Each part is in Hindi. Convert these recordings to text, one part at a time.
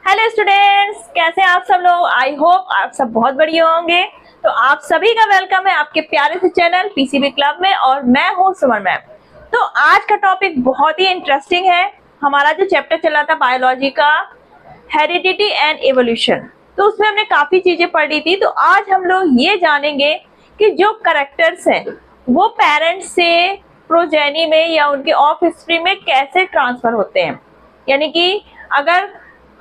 हेलो स्टूडेंट्स, कैसे हैं आप सब लोग। आई होप आप सब बहुत बढ़िया होंगे। तो आप सभी का वेलकम है आपके प्यारे से चैनल पीसीबी क्लब में, और मैं हूं सुमन मैम। तो आज का टॉपिक बहुत ही इंटरेस्टिंग है। हमारा जो चैप्टर चला था बायोलॉजी का, हेरिडिटी एंड एवोल्यूशन, तो उसमें हमने काफी चीजें पढ़ी थी। तो आज हम लोग ये जानेंगे कि जो कैरेक्टर्स हैं वो पेरेंट्स से प्रोजेनी में या उनके ऑफ हिस्ट्री में कैसे ट्रांसफर होते हैं। यानी कि अगर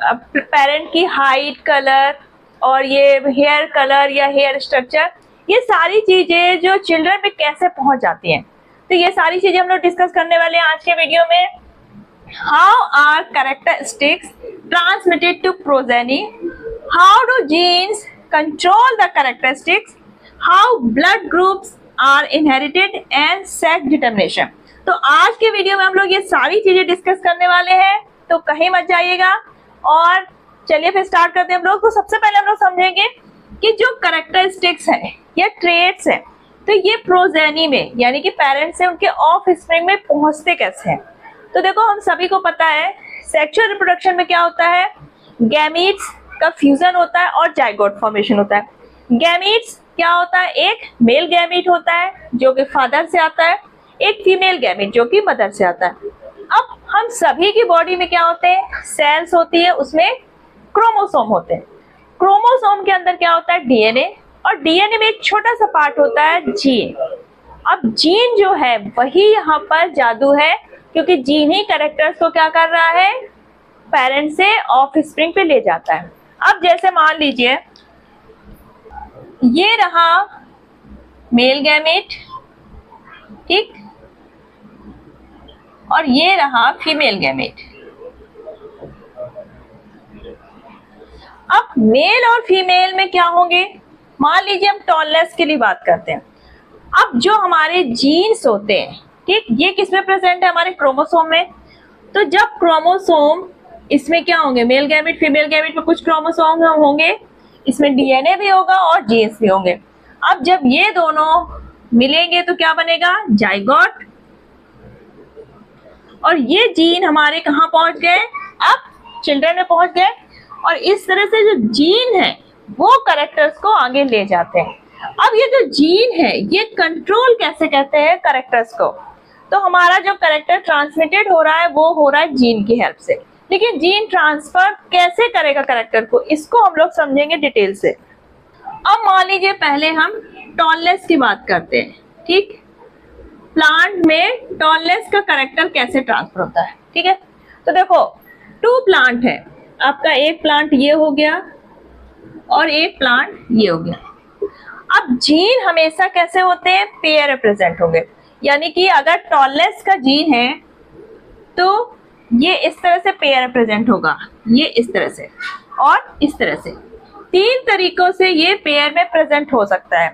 पेरेंट की हाइट, कलर और ये हेयर कलर या हेयर स्ट्रक्चर, ये सारी चीजें जो चिल्ड्रन में कैसे पहुंच जाती हैं, तो ये सारी चीजें हम लोग डिस्कस करने वाले हैं आज के वीडियो में। How are characteristics transmitted to progeny, how do genes control the characteristics, how blood groups are inherited and sex determination. तो आज के वीडियो में हम लोग ये सारी चीजें डिस्कस करने वाले हैं, तो कहीं मत जाइएगा। और चलिए फिर स्टार्ट करते हैं हम लोग। तो सबसे पहले हम लोग समझेंगे कि जो कैरेक्टरिस्टिक्स है या ट्रेट्स है, तो ये प्रोजेनी में यानी कि पेरेंट्स से उनके ऑफ स्प्रिंग में पहुंचते कैसे हैं। तो देखो, हम सभी को पता है सेक्सुअल रिप्रोडक्शन में क्या होता है, गैमीट्स का फ्यूजन होता है और जाइगोट फॉर्मेशन होता है। गैमीट्स क्या होता है, एक मेल गैमीट होता है जो कि फादर से आता है, एक फीमेल गैमीट जो कि मदर से आता है। अब हम सभी की बॉडी में क्या होते हैं, सेल्स होती है, उसमें क्रोमोसोम होते हैं। क्रोमोसोम के अंदर क्या होता है, डीएनए, और डीएनए में एक छोटा सा पार्ट होता है जीन। अब जीन जो है वही यहाँ पर जादू है, क्योंकि जीन ही कैरेक्टर्स को क्या कर रहा है, पेरेंट से ऑफ स्प्रिंग पे ले जाता है। अब जैसे मान लीजिए ये रहा मेल गैमेट, ठीक, और ये रहा फीमेल गैमेट। अब मेल और फीमेल में क्या होंगे, मान लीजिए हम टॉलनेस के लिए बात करते हैं। अब जो हमारे जीन्स होते हैं, ठीक, ये किस में प्रेजेंट है, हमारे क्रोमोसोम में। तो जब क्रोमोसोम, इसमें क्या होंगे, मेल गैमेट फीमेल गैमेट में कुछ क्रोमोसोम होंगे, इसमें डीएनए भी होगा और जीन्स भी होंगे। अब जब ये दोनों मिलेंगे तो क्या बनेगा, जाइगोट। और ये जीन हमारे कहाँ पहुंच गए, अब चिल्ड्रन में पहुंच गए, और इस तरह से जो जीन है वो कैरेक्टर्स को आगे ले जाते हैं। अब ये जो जीन है ये कंट्रोल कैसे करते हैं कैरेक्टर्स को। तो हमारा जो कैरेक्टर ट्रांसमिटेड हो रहा है वो हो रहा है जीन की हेल्प से, लेकिन जीन ट्रांसफर कैसे करेगा कैरेक्टर को, इसको हम लोग समझेंगे डिटेल से। अब मान लीजिए पहले हम टॉलनेस की बात करते हैं, ठीक, प्लांट में टॉलनेस का कैरेक्टर कैसे ट्रांसफर होता है, ठीक है। तो देखो, टू प्लांट है आपका, एक प्लांट ये हो गया और एक प्लांट ये हो गया। अब जीन हमेशा कैसे होते हैं, पेयर रिप्रेजेंट होंगे। यानी कि अगर टॉलनेस का जीन है तो ये इस तरह से पेयर रिप्रेजेंट होगा, ये इस तरह से और इस तरह से। तीन तरीकों से ये पेयर में प्रेजेंट हो सकता है।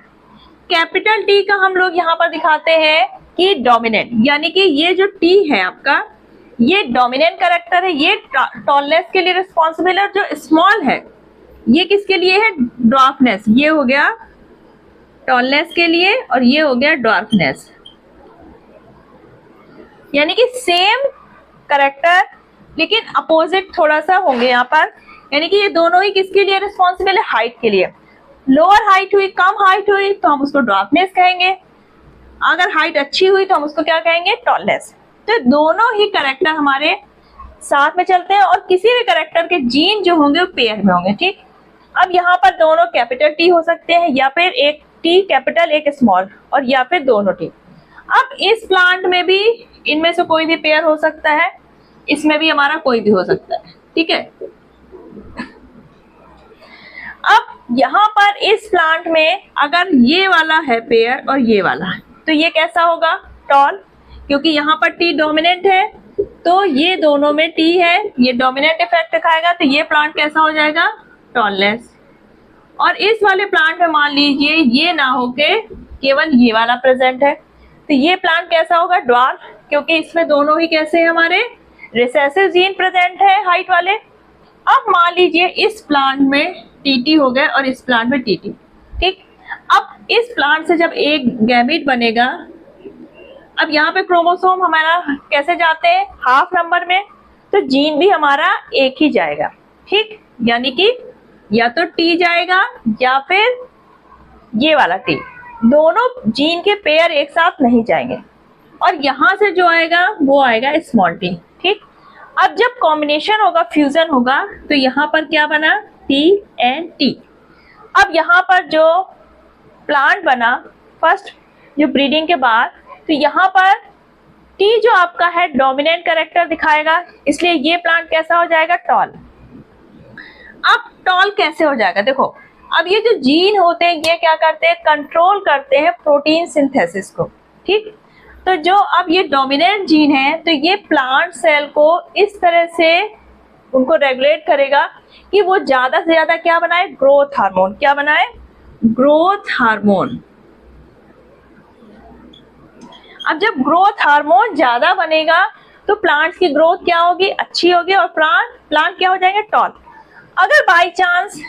कैपिटल टी का हम लोग यहाँ पर दिखाते हैं कि डोमिनेंट, यानी कि ये जो टी है आपका, ये डोमिनेंट कैरेक्टर है, ये टॉलनेस के लिए रिस्पॉन्सिबल है। जो स्मॉल है ये किसके लिए है, ड्वार्फनेस। ये हो गया टॉलनेस के लिए और ये हो गया ड्वार्फनेस। यानी कि सेम कैरेक्टर लेकिन अपोजिट थोड़ा सा होंगे यहाँ पर। यानी कि ये दोनों ही किसके लिए रिस्पॉन्सिबल है, हाइट के लिए। लोअर हाइट हुई, कम हाइट हुई तो हम उसको ड्वार्फनेस कहेंगे, अगर हाइट अच्छी हुई तो हम उसको क्या कहेंगे, टॉलनेस। तो दोनों ही कैरेक्टर हमारे साथ में चलते हैं, और किसी भी कैरेक्टर के जीन जो होंगे वो पेयर में होंगे, ठीक। अब यहाँ पर दोनों कैपिटल टी हो सकते हैं, या फिर एक टी कैपिटल एक स्मॉल, और या फिर दोनों टी। अब इस प्लांट में भी इनमें से कोई भी पेयर हो सकता है, इसमें भी हमारा कोई भी हो सकता है, ठीक है। अब यहाँ पर इस प्लांट में अगर ये वाला है पेयर और ये वाला है, तो ये कैसा होगा, टॉल, क्योंकि यहाँ पर टी डोमिनेंट है, तो ये दोनों में टी है, ये डोमिनेंट इफेक्ट दिखाएगा, तो ये प्लांट कैसा हो जाएगा, टॉलनेस। और इस वाले प्लांट में मान लीजिए ये ना होके केवल ये वाला प्रेजेंट है, तो ये प्लांट कैसा होगा, ड्वार्फ, क्योंकि इसमें दोनों ही कैसे हमारे रिसेसिव जीन प्रेजेंट है, हाइट वाले। अब मान लीजिए इस प्लांट में टीटी हो गए और इस प्लांट में टीटी, ठीक। अब इस प्लांट से जब एक गैमीट बनेगा, अब यहाँ पे क्रोमोसोम हमारा कैसे जाते हैं, हाफ नंबर में, तो जीन भी हमारा एक ही जाएगा, ठीक। यानी कि या तो टी जाएगा या फिर ये वाला टी, दोनों जीन के पेयर एक साथ नहीं जाएंगे। और यहां से जो आएगा वो आएगा स्मॉल टी, ठीक। अब जब कॉम्बिनेशन होगा, फ्यूजन होगा, तो यहाँ पर क्या बना, टी एंड टी। अब यहाँ पर जो प्लांट बना फर्स्ट जो ब्रीडिंग के बाद, तो यहाँ पर टी जो आपका है डोमिनेंट कैरेक्टर दिखाएगा, इसलिए ये प्लांट कैसा हो जाएगा, टॉल। अब टॉल कैसे हो जाएगा, देखो अब ये जो जीन होते हैं ये क्या करते हैं, कंट्रोल करते हैं प्रोटीन सिंथेसिस को, ठीक। तो जो अब ये डोमिनेंट जीन है तो ये प्लांट सेल को इस तरह से उनको रेगुलेट करेगा कि वो ज्यादा से ज्यादा क्या बनाए, ग्रोथ हार्मोन। क्या बनाए, ग्रोथ हार्मोन। अब जब ग्रोथ हार्मोन ज्यादा बनेगा तो प्लांट्स की ग्रोथ क्या होगी, अच्छी होगी, और प्लांट क्या हो जाएंगे, टॉल। अगर बाई चांस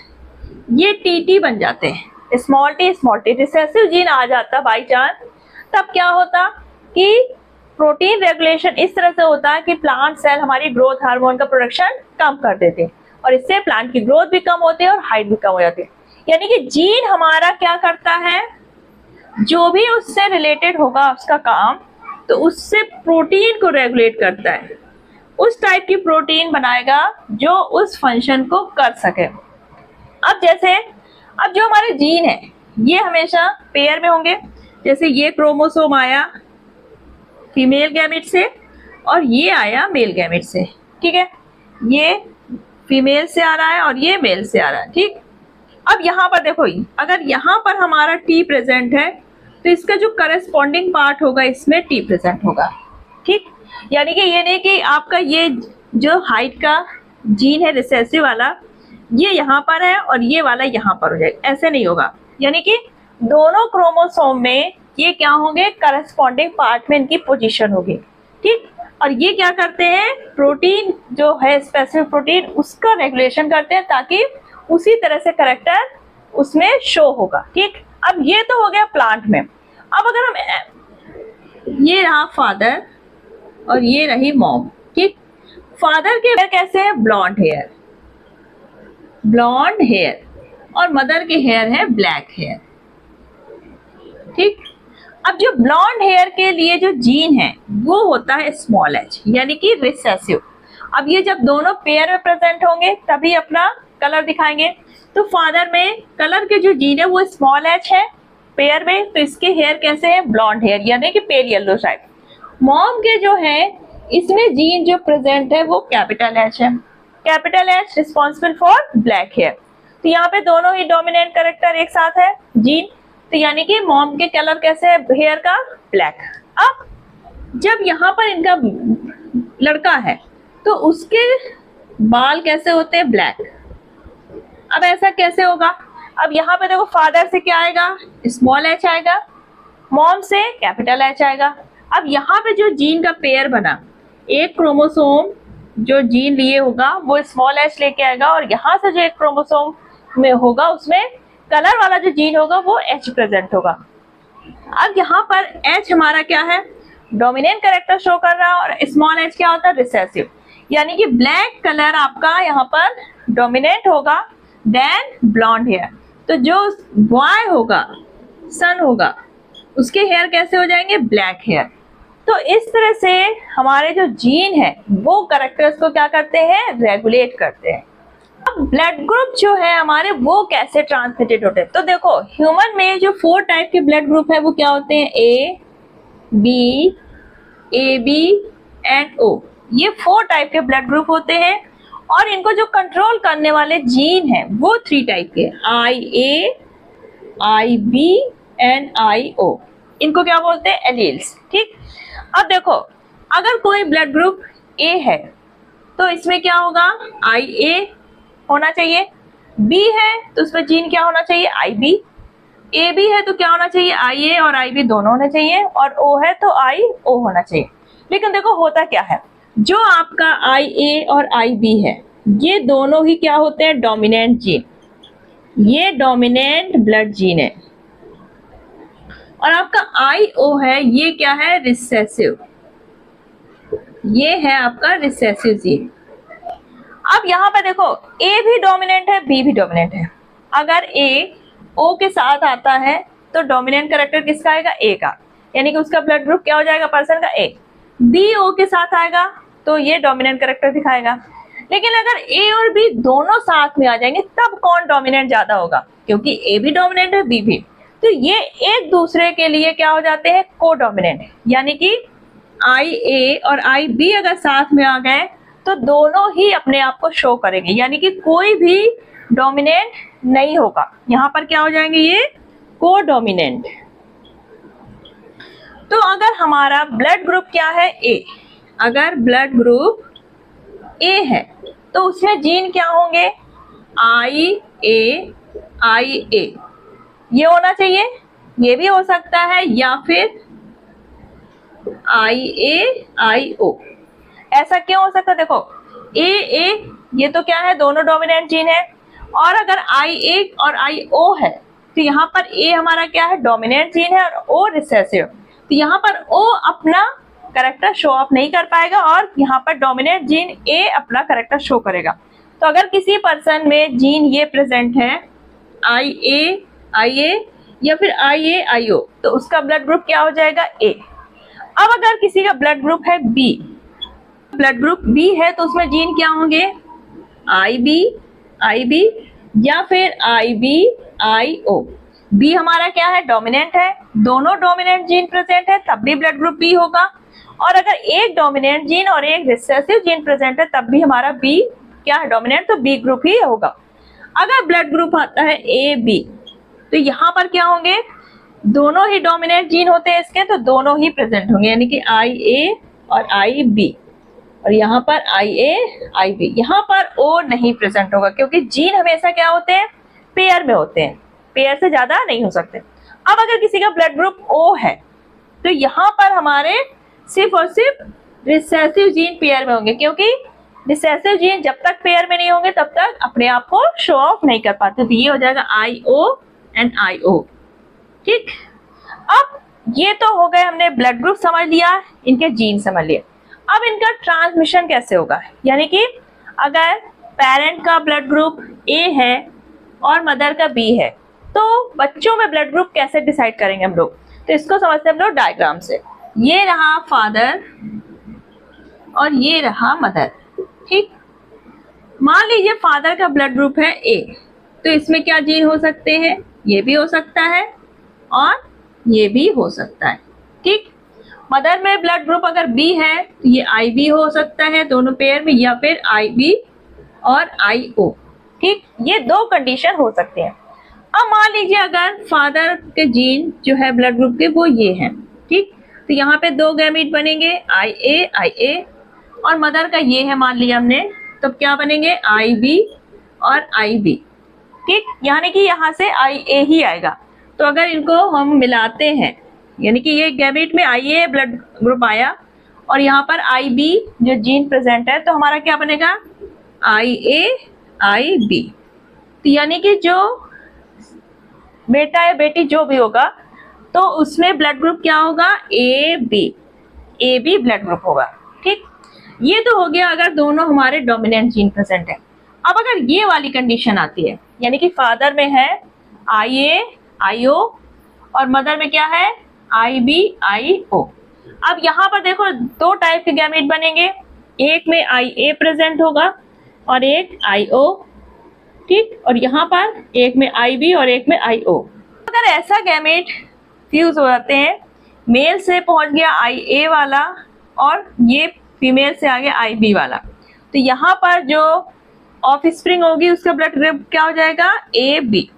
ये टीटी बन जाते हैं, स्मॉल टी रिसेसिव जीन आ जाता बाई चांस, तब क्या होता कि प्रोटीन रेगुलेशन इस तरह से होता है कि प्लांट सेल हमारी ग्रोथ हार्मोन का प्रोडक्शन कम कर देते हैं, और इससे प्लांट की ग्रोथ भी कम होती है और हाइट भी कम हो जाती है। यानी कि जीन हमारा क्या करता है, जो भी उससे रिलेटेड होगा उसका काम, तो उससे प्रोटीन को रेगुलेट करता है, उस टाइप की प्रोटीन बनाएगा जो उस फंक्शन को कर सके। अब जैसे अब जो हमारे जीन है ये हमेशा पेयर में होंगे, जैसे ये क्रोमोसोम आया फीमेल गैमेट से और ये आया मेल गैमेट से, ठीक है। ये फीमेल से आ रहा है और ये मेल से आ रहा है, ठीक। अब यहाँ पर देखो, अगर यहाँ पर हमारा टी प्रेजेंट है तो इसका जो करस्पॉन्डिंग पार्ट होगा इसमें टी प्रेजेंट होगा, ठीक। यानी कि ये नहीं कि आपका ये जो हाइट का जीन है रिसेसिव वाला ये यहाँ पर है और ये वाला यहाँ पर हो जाएगा, ऐसे नहीं होगा। यानी कि दोनों क्रोमोसोम में ये क्या होंगे, करस्पॉन्डिंग पार्ट में इनकी पोजीशन होगी, ठीक। और ये क्या करते हैं, प्रोटीन जो है स्पेसिफिक प्रोटीन उसका रेगुलेशन करते हैं ताकि उसी तरह से कैरेक्टर उसमें शो होगा, ठीक। अब ये तो हो गया प्लांट में। अब अगर हम, ये रहा फादर और ये रही मॉम, ठीक। फादर के हेयर कैसे है, ब्लॉन्ड हेयर, और मदर के हेयर है ब्लैक हेयर, ठीक। अब जो ब्लॉन्ड हेयर के लिए जो जीन है वो होता है स्मॉल एच, यानी कि रिसेसिव। अब ये जब दोनों पेयर में प्रेजेंट होंगे तभी अपना कलर दिखाएंगे। तो फादर में कलर के जो जीन है वो स्मॉल एच है पेयर में, तो इसके हेयर कैसे है, ब्लॉन्ड हेयर, यानी कि पेल येलो टाइप। मॉम के जो है इसमें जीन जो प्रेजेंट है वो कैपिटल एच है, capital H responsible for black hair. तो यहाँ पे दोनों ही डोमिनेंट कैरेक्टर एक साथ है जीन, तो यानी कि मॉम के कलर कैसे है, हेयर का ब्लैक। अब जब यहाँ पर इनका लड़का है तो उसके बाल कैसे होते हैं, ब्लैक। अब ऐसा कैसे होगा, अब यहाँ पे देखो फादर से क्या आएगा, स्मॉल एच आएगा, मॉम से कैपिटल एच आएगा। अब यहाँ पे जो जीन का पेयर बना, एक क्रोमोसोम जो जीन लिए होगा वो स्मॉल एच लेके आएगा, और यहाँ से जो एक क्रोमोसोम में होगा उसमें कलर वाला जो जीन होगा वो एच प्रेजेंट होगा। अब यहाँ पर एच हमारा क्या है, डोमिनेंट कैरेक्टर शो कर रहा है, और स्मॉल एच क्या होता है, रिसेसिव। यानी कि ब्लैक कलर आपका यहाँ पर डोमिनेंट होगा देन ब्लॉन्ड हेयर। तो जो बॉय होगा, सन होगा, उसके हेयर कैसे हो जाएंगे, ब्लैक हेयर। तो इस तरह से हमारे जो जीन है वो कैरेक्टर्स को क्या करते हैं, रेगुलेट करते हैं। अब ब्लड ग्रुप जो है हमारे वो कैसे ट्रांसमिटेड होते हैं, तो देखो ह्यूमन में जो 4 टाइप के ब्लड ग्रुप है वो क्या होते हैं, ए बी एंड ओ। ये 4 टाइप के ब्लड ग्रुप होते हैं, और इनको जो कंट्रोल करने वाले जीन है वो 3 टाइप के, IA, IB एंड IO। इनको क्या बोलते हैं, एलील्स, ठीक। अब देखो अगर कोई ब्लड ग्रुप ए है तो इसमें क्या होगा, IA होना चाहिए, B है तो उसमें जीन क्या होना चाहिए, IB, AB है तो क्या होना चाहिए, IA और IB दोनों होने चाहिए, और O है तो IO होना चाहिए। लेकिन देखो होता क्या है, जो आपका IA और IB है ये दोनों ही क्या होते हैं, डोमिनेंट जीन, ये डोमिनेंट ब्लड जीन है, और आपका IO है ये क्या है, रिसेसिव। ये है आपका रिसेसिव जीन। अब यहाँ पे देखो ए भी डोमिनेंट है, बी भी डोमिनेंट है। अगर ए ओ के साथ आता है तो डोमिनेंट कैरेक्टर किसका आएगा? ए का, यानी कि उसका ब्लड ग्रुप क्या हो जाएगा? पर्सन का ए। बी ओ के साथ आएगा तो ये डोमिनेंट कैरेक्टर दिखाएगा। लेकिन अगर ए और बी दोनों साथ में आ जाएंगे तब कौन डोमिनेंट ज्यादा होगा? क्योंकि ए भी डोमिनेंट है, बी भी, तो ये एक दूसरे के लिए क्या हो जाते हैं? को डोमिनेंट। यानी कि आई ए और आई बी अगर साथ में आ गए तो दोनों ही अपने आप को शो करेंगे, यानी कि कोई भी डोमिनेंट नहीं होगा। यहाँ पर क्या हो जाएंगे? ये को डोमिनेंट। तो अगर हमारा ब्लड ग्रुप क्या है? ए। अगर ब्लड ग्रुप ए है तो उसमें जीन क्या होंगे? आई ए आई ए, ये होना चाहिए। ये भी हो सकता है, या फिर आई ए आई ओ। ऐसा क्यों हो सकता है? देखो ए ए ये तो क्या है? दोनों डोमिनेंट जीन है। और अगर आई ए और आई ओ है तो यहाँ पर ए हमारा क्या है? डोमिनेंट जीन है और ओ रिसेसिव। तो यहाँ पर ओ अपना कैरेक्टर शो ऑफ नहीं कर पाएगा और यहाँ पर डोमिनेंट जीन ए अपना कैरेक्टर शो करेगा। तो अगर किसी पर्सन में जीन ये प्रेजेंट है आई ए या फिर आई ए आई ओ, तो उसका ब्लड ग्रुप क्या हो जाएगा? ए। अब अगर किसी का ब्लड ग्रुप है बी, ब्लड ग्रुप बी है तो उसमें जीन क्या होंगे? आई बी या फिर आई बी आई ओ। बी हमारा क्या है? डोमिनेंट है। दोनों डोमिनेंट जीन प्रेजेंट है तब भी ब्लड ग्रुप बी होगा। और अगर एक डोमिनेंट जीन और एक रिसेसिव जीन प्रेजेंट है तब भी हमारा बी क्या है? डोमिनेंट, तो बी ग्रुप ही होगा। अगर ब्लड ग्रुप आता है ए बी तो यहाँ पर क्या होंगे? दोनों ही डोमिनेंट जीन होते हैं इसके, तो दोनों ही प्रेजेंट होंगे, यानी कि आई ए और आई बी। और यहाँ पर आई ए आई बी, यहाँ पर ओ नहीं प्रेजेंट होगा क्योंकि जीन हमेशा क्या होते हैं? पेयर में होते हैं, पेयर से ज्यादा नहीं हो सकते। अब अगर किसी का ब्लड ग्रुप ओ है तो यहाँ पर हमारे सिर्फ और सिर्फ रिसेसिव जीन पेयर में होंगे, क्योंकि रिसेसिव जीन जब तक पेयर में नहीं होंगे तब तक अपने आप को शो ऑफ नहीं कर पाते। तो ये हो जाएगा आई ओ एंड आई ओ। ठीक, अब ये तो हो गए, हमने ब्लड ग्रुप समझ लिया, इनके जीन समझ लिए। अब इनका ट्रांसमिशन कैसे होगा? यानी कि अगर पेरेंट का ब्लड ग्रुप ए है और मदर का बी है तो बच्चों में ब्लड ग्रुप कैसे डिसाइड करेंगे हम लोग? तो इसको समझते हैं हम लोग डायग्राम से। ये रहा फादर और ये रहा मदर। ठीक, मान लीजिए फादर का ब्लड ग्रुप है ए, तो इसमें क्या जीन हो सकते हैं? ये भी हो सकता है और ये भी हो सकता है। ठीक, मदर में ब्लड ग्रुप अगर बी है तो ये आई बी हो सकता है दोनों पेयर में, या फिर आई बी और आई ओ। ठीक, ये दो कंडीशन हो सकते हैं। अब मान लीजिए अगर फादर के जीन जो है ब्लड ग्रुप के वो ये हैं, ठीक, तो यहाँ पे दो गैमीट बनेंगे आई ए, और मदर का ये है मान लिया हमने, तो क्या बनेंगे? आई बी और आई बी। ठीक, यानी कि यहाँ से आई ए ही आएगा। तो अगर इनको हम मिलाते हैं, यानी कि ये गैमीट में आई ए ब्लड ग्रुप आया और यहाँ पर आई बी जो जीन प्रेजेंट है, तो हमारा क्या बनेगा? आई ए आई बी। तो यानी कि जो बेटा या बेटी जो भी होगा तो उसमें ब्लड ग्रुप क्या होगा? ए बी ब्लड ग्रुप होगा। ठीक, ये तो हो गया अगर दोनों हमारे डोमिनेंट जीन प्रेजेंट है। अब अगर ये वाली कंडीशन आती है, यानी कि फादर में है आई ए आई ओ और मदर में क्या है? आई बी आई ओ। अब यहाँ पर देखो दो टाइप के गैमेट बनेंगे, एक में आई ए प्रेजेंट होगा और एक आई ओ। ठीक, और यहाँ पर एक में आई बी और एक में आई ओ। अगर ऐसा गैमेट फ्यूज हो जाते हैं, मेल से पहुंच गया आई ए वाला और ये फीमेल से आ गया आई बी वाला, तो यहाँ पर जो ऑफ स्प्रिंग होगी उसका ब्लड ग्रुप क्या हो जाएगा? A B.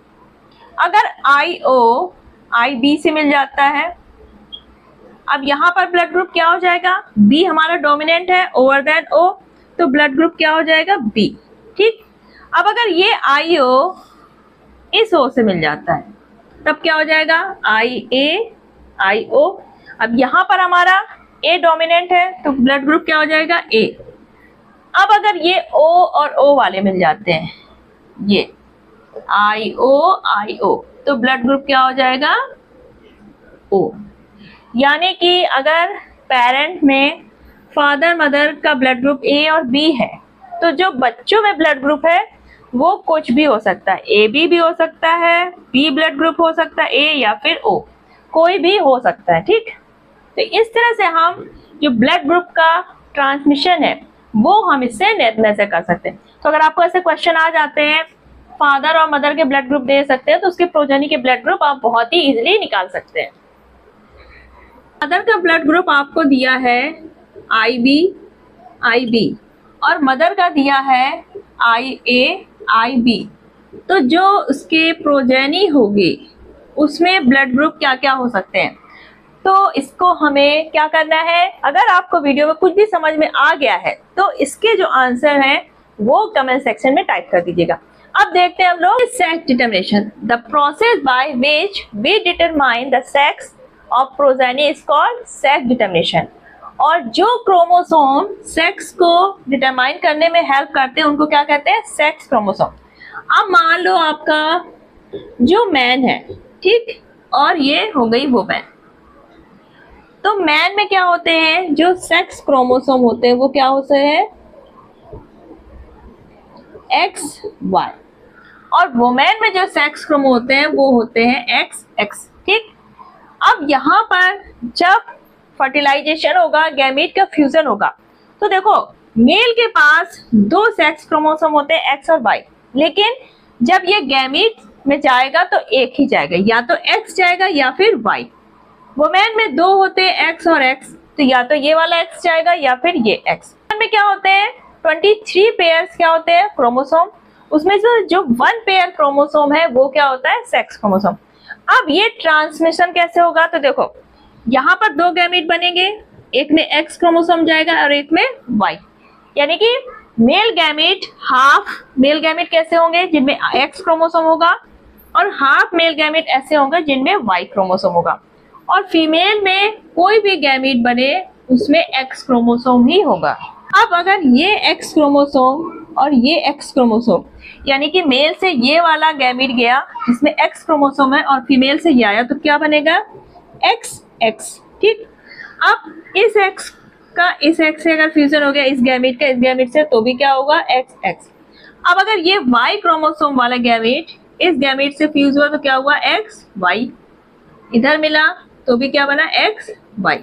अगर आई ओ आई बी से मिल जाता है, अब यहाँ पर ब्लड ग्रुप क्या हो जाएगा? बी हमारा डोमिनेंट है ओवर देन ओ, तो ब्लड ग्रुप क्या हो जाएगा? बी। ठीक, अब अगर ये आई ओ इस ओ से मिल जाता है तब क्या हो जाएगा? आई ए आई ओ। अब यहाँ पर हमारा ए डोमिनेंट है तो ब्लड ग्रुप क्या हो जाएगा? ए। अब अगर ये ओ और ओ वाले मिल जाते हैं, ये आई ओ, तो ब्लड ग्रुप क्या हो जाएगा? ओ। यानी कि अगर पेरेंट में फादर मदर का ब्लड ग्रुप ए और बी है, तो जो बच्चों में ब्लड ग्रुप है वो कुछ भी हो सकता है, ए बी भी हो सकता है, बी ब्लड ग्रुप हो सकता है, ए या फिर ओ, कोई भी हो सकता है। ठीक, तो इस तरह से हम जो ब्लड ग्रुप का ट्रांसमिशन है वो हम इससे मेजर कर सकते हैं। तो अगर आपको ऐसे क्वेश्चन आ जाते हैं, फादर और मदर के ब्लड ग्रुप दे सकते हैं, तो उसके प्रोजेनी के ब्लड ग्रुप आप बहुत ही इजीली निकाल सकते हैं। फादर का ब्लड ग्रुप आपको दिया है IB और मदर का दिया है IB, तो जो उसके प्रोजेनी होगी उसमें ब्लड ग्रुप क्या क्या हो सकते हैं। तो इसको हमें क्या करना है, अगर आपको वीडियो में कुछ भी समझ में आ गया है तो इसके जो आंसर हैं वो कमेंट सेक्शन में टाइप कर दीजिएगा। अब देखते हैं हम लोग sex determination, the process by which we determine the sex of progeny is called sex determination. और जो क्रोमोसोम सेक्स को डिटरमाइन करने में हेल्प करते हैं उनको क्या कहते हैं, सेक्स क्रोमोसोम। अब मान लो आपका जो मैन है, ठीक, और ये हो गई वुमेन, तो मैन में क्या होते हैं, जो सेक्स क्रोमोसोम होते हैं वो क्या होते हैं, XY, और वुमेन में जो सेक्स क्रोमो होते हैं वो होते हैं XX। ठीक, अब यहाँ पर जब फर्टिलाइजेशन होगा, गैमीट का फ्यूजन होगा, तो देखो मेल के पास 2 सेक्स क्रोमोसोम होते हैं X और Y, लेकिन जब ये गैमीट में जाएगा तो एक ही जाएगा, या तो X जाएगा या फिर Y। वुमेन में 2 होते हैं X और X, तो या तो ये वाला X जाएगा या फिर ये X। में क्या होते हैं 23 पेयर्स क्या होते हैं क्रोमोसोम, उसमें से जो 1 पेयर क्रोमोसोम है वो क्या होता है, सेक्स क्रोमोसोम। अब ये ट्रांसमिशन कैसे होगा, तो देखो यहाँ पर 2 गैमीट बनेंगे, एक में X क्रोमोसोम जाएगा और एक में Y, यानी कि male gamete, half male gamete कैसे होंगे, जिनमें X क्रोमोसोम होगा, और हाफ मेल गैमीट ऐसे होंगे जिनमें Y क्रोमोसोम होगा। और फीमेल में कोई भी गैमीट बने उसमें X क्रोमोसोम ही होगा। अब अगर ये X क्रोमोसोम और ये X क्रोमोसोम, यानी कि मेल से ये वाला गैमीट गया जिसमें X क्रोमोसोम है और फीमेल से ये आया, तो क्या बनेगा, XX। ठीक, अब इस X का इस X से अगर फ्यूजन हो गया इस गैमीट का इस गैमीट से, तो भी क्या होगा, XX। अब अगर ये Y क्रोमोसोम वाला गैमीट इस गैमीट से फ्यूज हुआ तो क्या हुआ, XY, इधर मिला तो भी क्या बना, XY।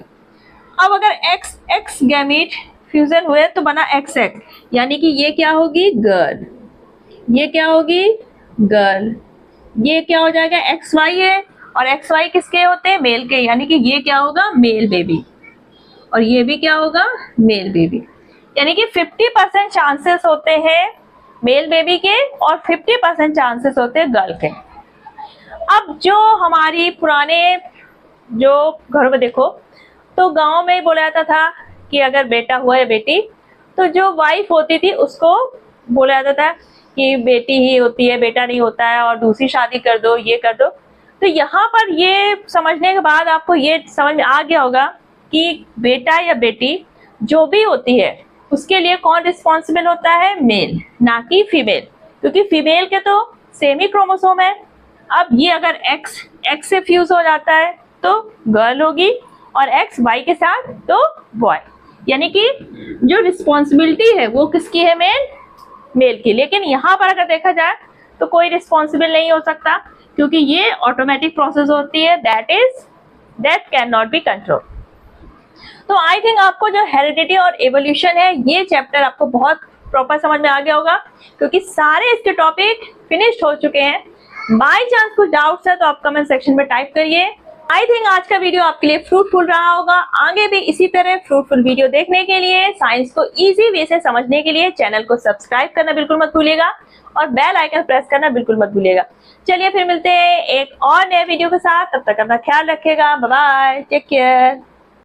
अब अगर XX गैमीट फ्यूजन हुए तो बना XX, यानी कि ये क्या होगी, गर्ल, ये क्या होगी, गर्ल, ये क्या हो जाएगा, XY है, और XY किसके होते हैं, मेल के, यानी कि ये क्या होगा, मेल बेबी, और ये भी क्या होगा, मेल बेबी। यानी कि 50% चांसेस होते हैं मेल बेबी के और 50% चांसेस होते हैं गर्ल के। अब जो हमारी पुराने जो घरों में देखो, तो गांव में बोला जाता था कि अगर बेटा हुआ या बेटी, तो जो वाइफ होती थी उसको बोला जाता था कि बेटी ही होती है, बेटा नहीं होता है, और दूसरी शादी कर दो, ये कर दो। तो यहाँ पर ये समझने के बाद आपको ये समझ में आ गया होगा कि बेटा या बेटी जो भी होती है उसके लिए कौन रिस्पॉन्सिबल होता है, मेल, ना कि फीमेल, क्योंकि फीमेल के तो सेम ही क्रोमोसोम है। अब ये अगर X से फ्यूज हो जाता है तो गर्ल होगी, और X Y के साथ तो बॉय, यानी कि जो रिस्पॉन्सिबिलिटी है वो किसकी है, मेल की। लेकिन यहाँ पर अगर देखा जाए तो कोई रिस्पॉन्सिबल नहीं हो सकता, क्योंकि ये ऑटोमेटिक प्रोसेस होती है, that can not be control. तो आई थिंक आपको जो हेरिडिटी और एवोल्यूशन है ये चैप्टर आपको बहुत प्रॉपर समझ में आ गया होगा, क्योंकि सारे इसके टॉपिक फिनिश्ड हो चुके हैं। बाय चांस कुछ डाउट्स है तो आप कमेंट सेक्शन में टाइप करिए। आई थिंक आज का वीडियो आपके लिए फ्रूटफुल रहा होगा। आगे भी इसी तरह फ्रूटफुल वीडियो देखने के लिए, साइंस को इजी वे से समझने के लिए चैनल को सब्सक्राइब करना बिल्कुल मत भूलिएगा और बेल आइकन प्रेस करना बिल्कुल मत भूलिएगा। चलिए फिर मिलते हैं एक और नए वीडियो के साथ, तब तक अपना ख्याल रखिएगा। Bye bye, take care.